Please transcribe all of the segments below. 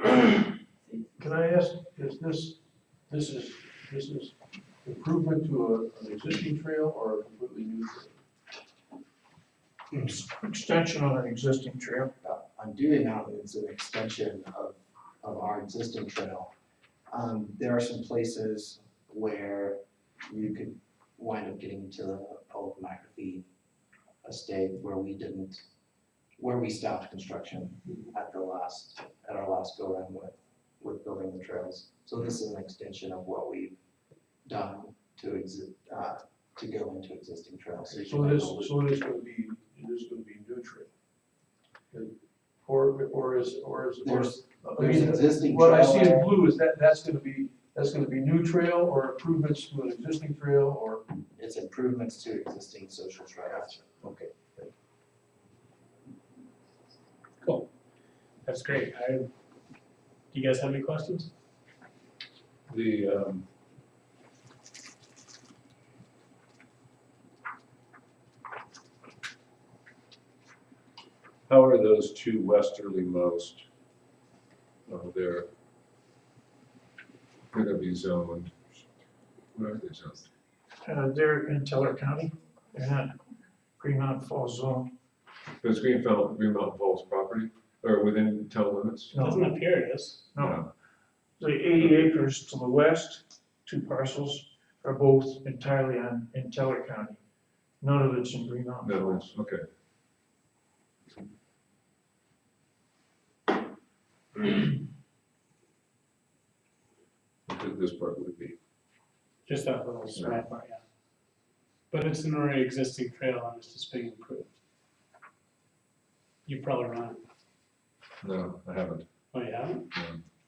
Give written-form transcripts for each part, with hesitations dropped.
Can I ask, is this is improvement to an existing trail or a completely new trail? It's extension on an existing trail. On Dewey Mountain, it's an extension of our existing trail. There are some places where you could wind up getting into the old McAfee estate where we stopped construction at our last go around with building the trails. So this is an extension of what we've done to go into existing trails. So it is going to be new trail. Or is There's existing what I trail see in there. blue is that's going to be new trail or improvements to an existing trail or? It's improvements to existing social trails. Okay. Cool. That's great. Do you guys have any questions? How are those two westerlymost? They're gonna be zoned. Where are they zoned? They're in Teller County. They're not Green Mountain Falls zone. Is Green Mountain Falls property or within town limits? Doesn't appear it is. No. The 80 acres to the west, two parcels, are both entirely in Teller County. None of it's in Green Mountain No, Falls. it's, okay. This part would be. Just that little small part, yeah. But it's an already existing trail and it's just being improved. You probably run it. No, I haven't. Oh, you haven't?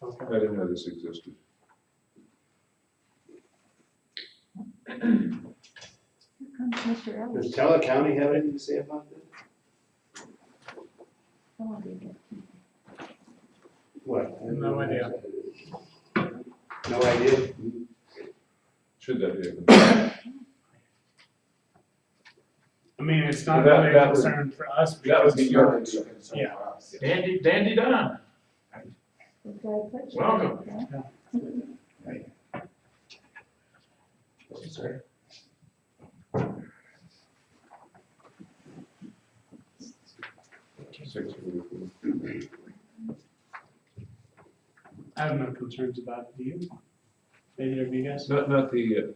No. Okay. I didn't know this existed. Mr. Ellis. Does Teller County have anything to say about this? Oh, they did. What? No idea. No idea? Should that be? I mean, it's not That- really a that would- concern for us That would because be it's your not. concern. Yeah. Dandy Don. That's why I put you Welcome. there. Sir? I have no concerns about it, do you? Either of you guys? Not the,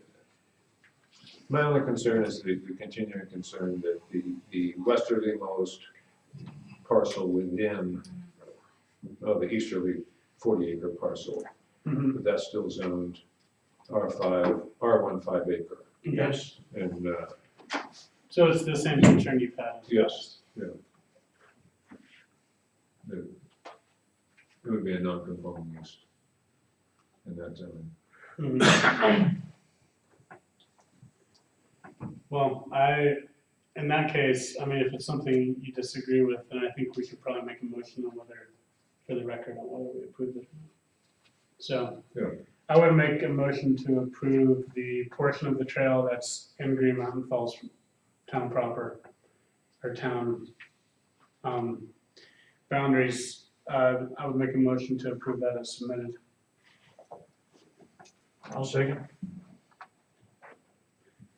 my only concern is the continuing concern that the westerlymost parcel within, the easterly 40-acre parcel, Mhm. but that's still zoned R1 5-acre. Yes. And, So it's the same concern you've had? yes, yeah. It would be a non-conforming use in that zone. Mhm. Well, in that case, I mean, if it's something you disagree with, then I think we should probably make a motion on whether, for the record, on whether we approve it. So, Yeah. I would make a motion to approve the portion of the trail that's in Green Mountain Falls town proper, or town, boundaries. I would make a motion to approve that as submitted. I'll second.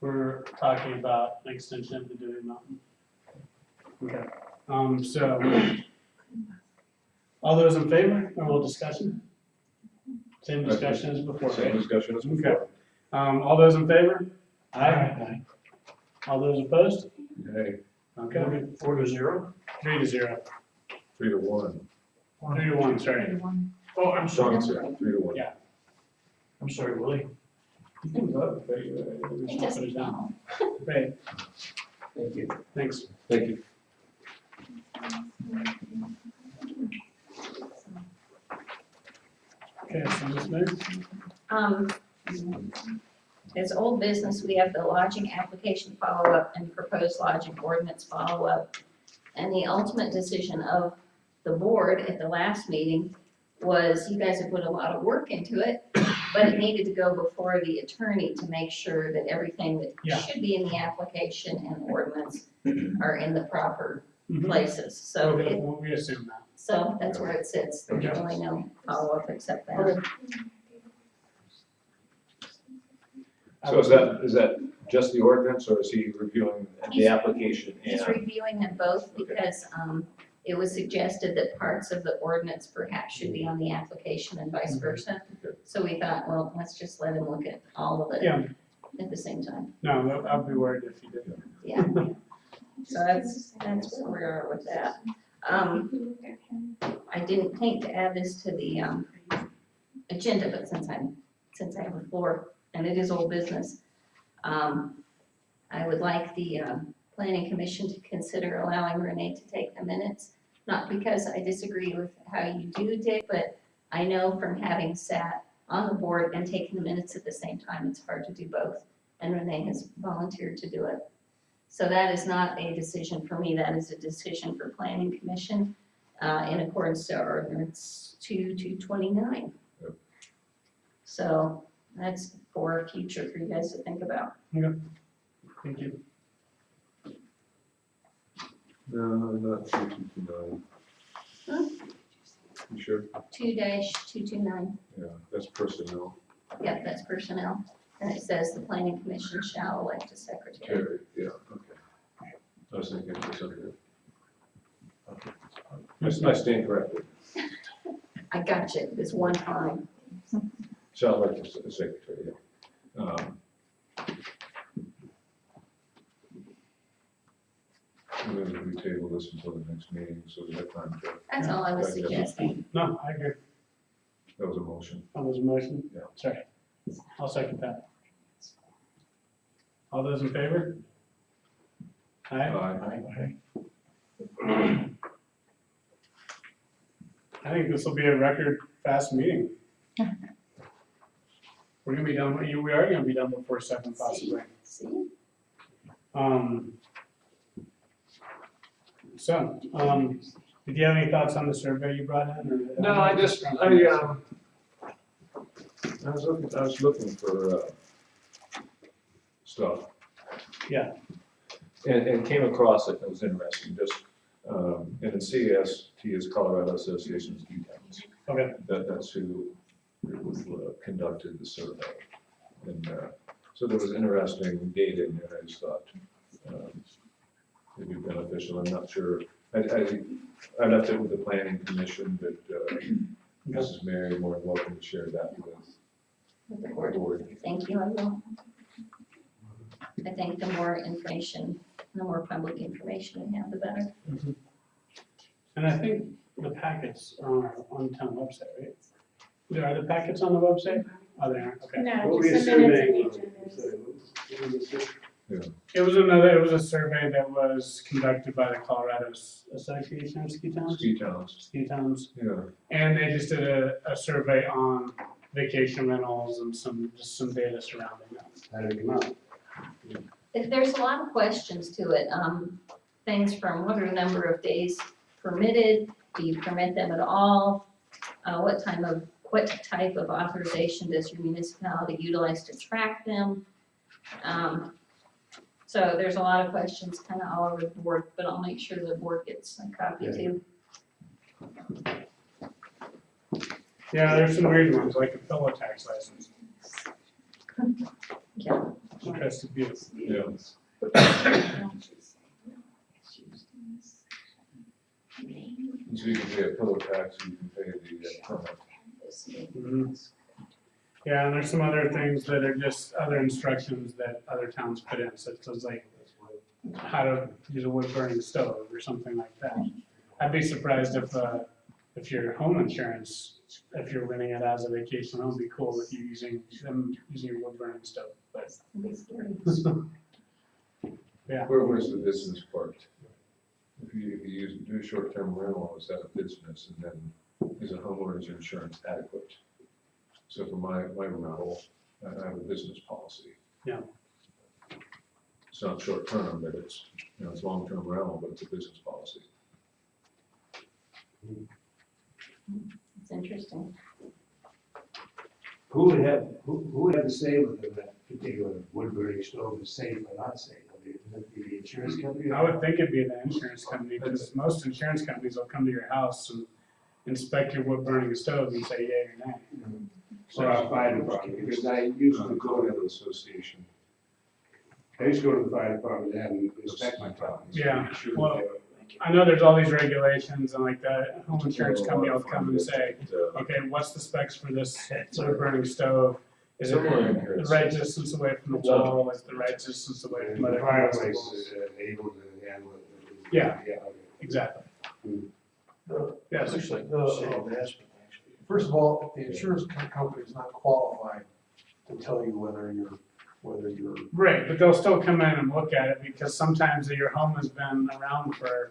We're talking about an extension of the Dewey Mountain. Okay, so, all those in favor, or will discussion? Same discussion as before, Same right? discussion as Okay. before. All those in favor? Aye. All those opposed? Hey, Okay, 4-0. 3-0, 3-1. 3-1, sorry. Everyone. Oh, I'm sorry. Sean said 3-1. Yeah. I'm sorry, Willie. You can vote, but we He should put doesn't it down. know. Right, Thank you. thanks. Thank you. Okay, so Ms. Smith? As old business, we have the lodging application follow-up and proposed lodging ordinance follow-up. And the ultimate decision of the board at the last meeting was you guys have put a lot of work into it, but it needed to go before the attorney to make sure that everything Yeah. that should be in the application and ordinance are in the proper places, so We assume that. so that's where it sits. There's Okay. really no follow-up except that. Okay. So is that just the ordinance, or is he reviewing the He's- application He's and? reviewing them both Okay. because, it was suggested that parts of the ordinance perhaps should be on the application and vice versa. Okay. So we thought, well, let's just let him look at all of it Yeah, at the same time. no, I'd be worried if you didn't. Yeah. So that's where we are with that. I didn't think to add this to the, agenda, but since I have the floor and it is old business, I would like the, planning commission to consider allowing Renee to take the minutes. Not because I disagree with how you do, Dick, but I know from having sat on the board and taken the minutes at the same time, it's hard to do both. And Renee has volunteered to do it. So that is not a decision for me, that is a decision for planning commission, in accordance to ordinance 229. Yep. So that's for future for you guys to think about. Thank you. No, not 2229. Huh? You sure? 2-229, Yeah, that's personnel. yep, that's personnel. And it says the planning commission shall elect a secretary. Terry, yeah, okay. I was thinking for something. Okay. I stand corrected. I got you, this one time. Sounds like the secretary, yeah. Maybe we table this until the next meeting, so we have time to, That's all I was Gotcha. suggesting. No, I agree. that was a motion. That was a motion? Yeah. Sorry. I'll second that. All those in favor? Aye. Aye. I think this will be a record fast meeting. We're gonna be done, we are gonna be done before 7 possibly. See? Did you have any thoughts on the survey you brought in, or? No, I was looking for, stuff. Yeah. And came across it, and it was interesting, just, and the CST is Colorado Association of Ski Towns. Okay, That's who conducted the survey. And, so there was interesting data in there, I just thought, it'd be beneficial, I'm not sure. I left it with the planning commission, but, Mrs. Mary, more than welcome to share that with With the the board. board. Thank you, I will. I think the more information, the more public information we have, the better. and I think the packets are on the town website, right? There are the packets on the website? Oh, they aren't, okay. No, just the minutes and the agendas. It was a survey that was conducted by the Colorado Association of Ski Towns, Ski towns, ski towns. yeah. And they just did a survey on vacation rentals and just some data surrounding that. How did it come out? If there's a lot of questions to it, things from what are the number of days permitted, do you permit them at all? What type of authorization does your municipality utilize to track them? So there's a lot of questions kind of all over the board, but I'll make sure the board gets a copy too. Yeah, there's some weird ones, like a pillow tax license. Yeah. Interesting view. Yeah. So you can pay a pillow tax, you can pay the permit. Mhm. Yeah, and there's some other things that are just other instructions that other towns put in, such as like how to use a wood burning stove or something like that. I'd be surprised if your home insurance, if you're renting it as a vacation home, would be cool with you using your wood burning stove, but. It'd be scary. Where's the business part? If you do a short-term rental, is that a business, and then is a homeowner's insurance adequate? So for my rental, I have a business policy. Yeah. It's not short-term, but it's, it's long-term rental, but it's a business policy. It's interesting. Who would have the say whether that particular wood burning stove is safe or not safe? I mean, The insurance company? I would think it'd be the insurance company, because most insurance companies will come to your house and inspect your wood burning stove and say yay or nay. Or our fire department, because I used to go to, Association. I used to go to the fire department and have them inspect my property. Yeah, well, I know there's all these regulations and like the home insurance company will come and say, okay, what's the specs for this wood burning stove? Is it Somewhere in here the it's- right distance away from the wall, is the right distance away And from the other fireplace combustibles? is able to handle it. Yeah. Yeah, okay. Exactly. The- Yes. First of all, the insurance company is not qualified to tell you whether you're, Right, but they'll still come in and look at it because sometimes your home has been around for,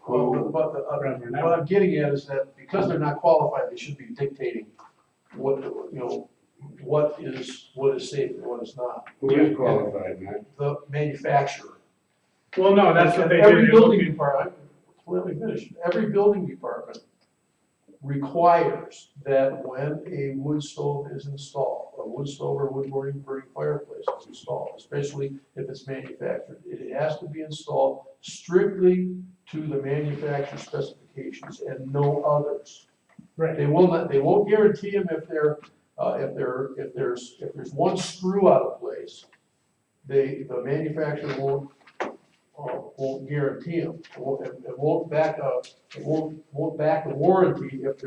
well, but the, Forever and ever. what I'm getting at is that because they're not qualified, they should be dictating what, what is safe and what is not. Who is qualified, man? The manufacturer. well, no, that's what they do. Every They look building at- department, let me finish, every building department requires that when a wood stove is installed, a wood stove or wood burning fireplace is installed, especially if it's manufactured, it has to be installed strictly to the manufacturer specifications and no others. Right, They will not, they won't guarantee them if there's one screw out of place, the manufacturer won't guarantee them. It won't back up, it won't back the warranty if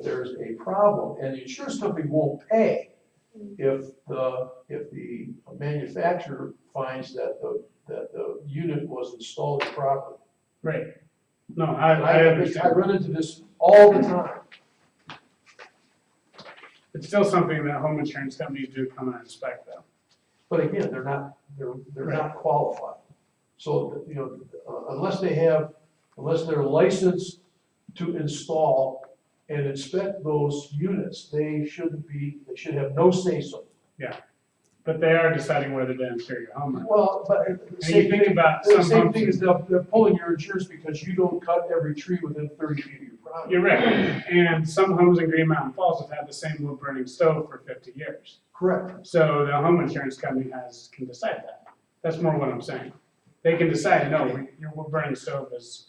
there's a problem, and the insurance company won't pay if the manufacturer finds that the unit was installed improperly. right. No, I I understand. run into this all the time. It's still something that home insurance companies do come and inspect though. But again, they're not qualified. So, unless they're licensed to install and inspect those units, they should have no say-so. But they are deciding whether to insure your home or not. Well, but And you same think thing, about the some same homes, thing is they're pulling your insurance because you don't cut every tree within 30 feet of your property. you're right, and some homes in Green Mountain Falls have had the same wood burning stove for 50 years. Correct. So the home insurance company can decide that. That's more what I'm saying. They can decide, no, your wood burning stove is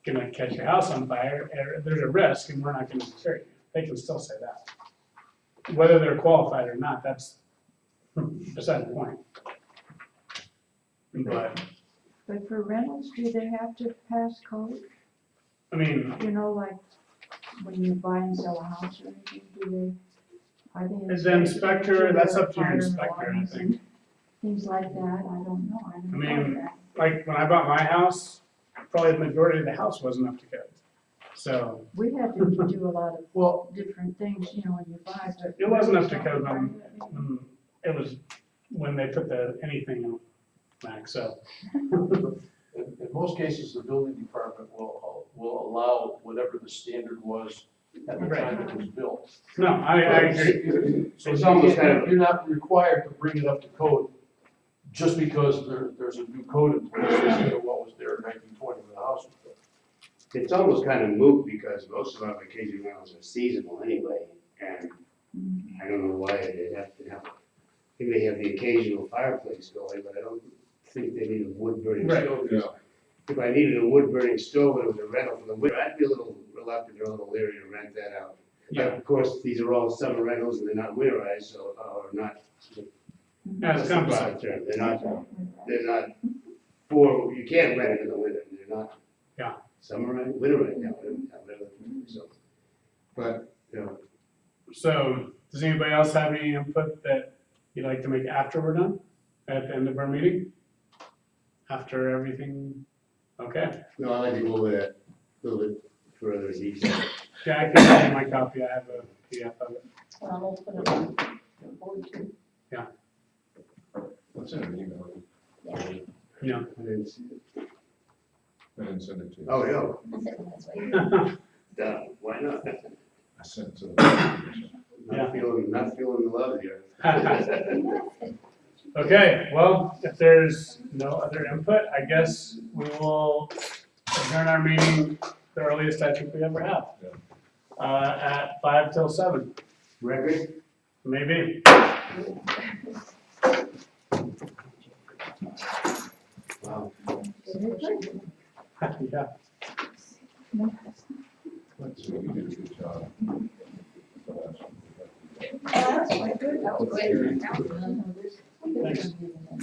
gonna catch your house on fire, or there's a risk and we're not gonna insure you. They can still say that. Whether they're qualified or not, that's beside the point. But, But for rentals, do they have to pass code? I mean, You know, like when you buy and sell a house or anything, are they? as the inspector, that's up to your Fire inspector, I alarms think. and Things like that, I don't know, I I don't mean, know that. Like, when I bought my house, probably the majority of the house wasn't up to code. So, We had to do a lot of Well, different things, you know, when you buy, but. it wasn't up to code it was when they put the anything on back, so. in most cases, the building department will allow whatever the standard was at the time it was built. No, I agree. So It's almost kind of- you're not required to bring it up to code just because there's a new code in place instead of what was there in 1920 when the house was built. It's almost kind of moot because most of our vacation rentals are seasonal anyway, and I don't know why they have to have, they may have the occasional fireplace going, but I don't think they need a wood burning Right. stove. Yeah. If I needed a wood burning stove and it was a rental for the winter, I'd be a little reluctant or a little leery to rent that out. But Yeah, of course, these are all summer rentals and they're not winterized, so, or not. as What's the comes, proper term? They're not you can't rent it in the winter, they're not. Yeah. Summer rent, winter rent, yeah, whatever, so. But, so, does anybody else have any input that you'd like to make after we're done? At the end of our meeting? After everything, okay. no, I like to go over that a little bit further as each. Yeah, I can send you my copy, I have a PDF of it. Well, we'll put it on the board too. What's in an email? Yeah. I didn't see it. I didn't send it to you. Oh, yeah, That's why duh, why not? I sent it to. Yeah. Not feeling the love here. Okay, well, if there's no other input, I guess we will adjourn our meeting the earliest I think we ever have. At 5 till 7, Record? maybe. Yeah. So you did a good job. That was quite good. That was quick.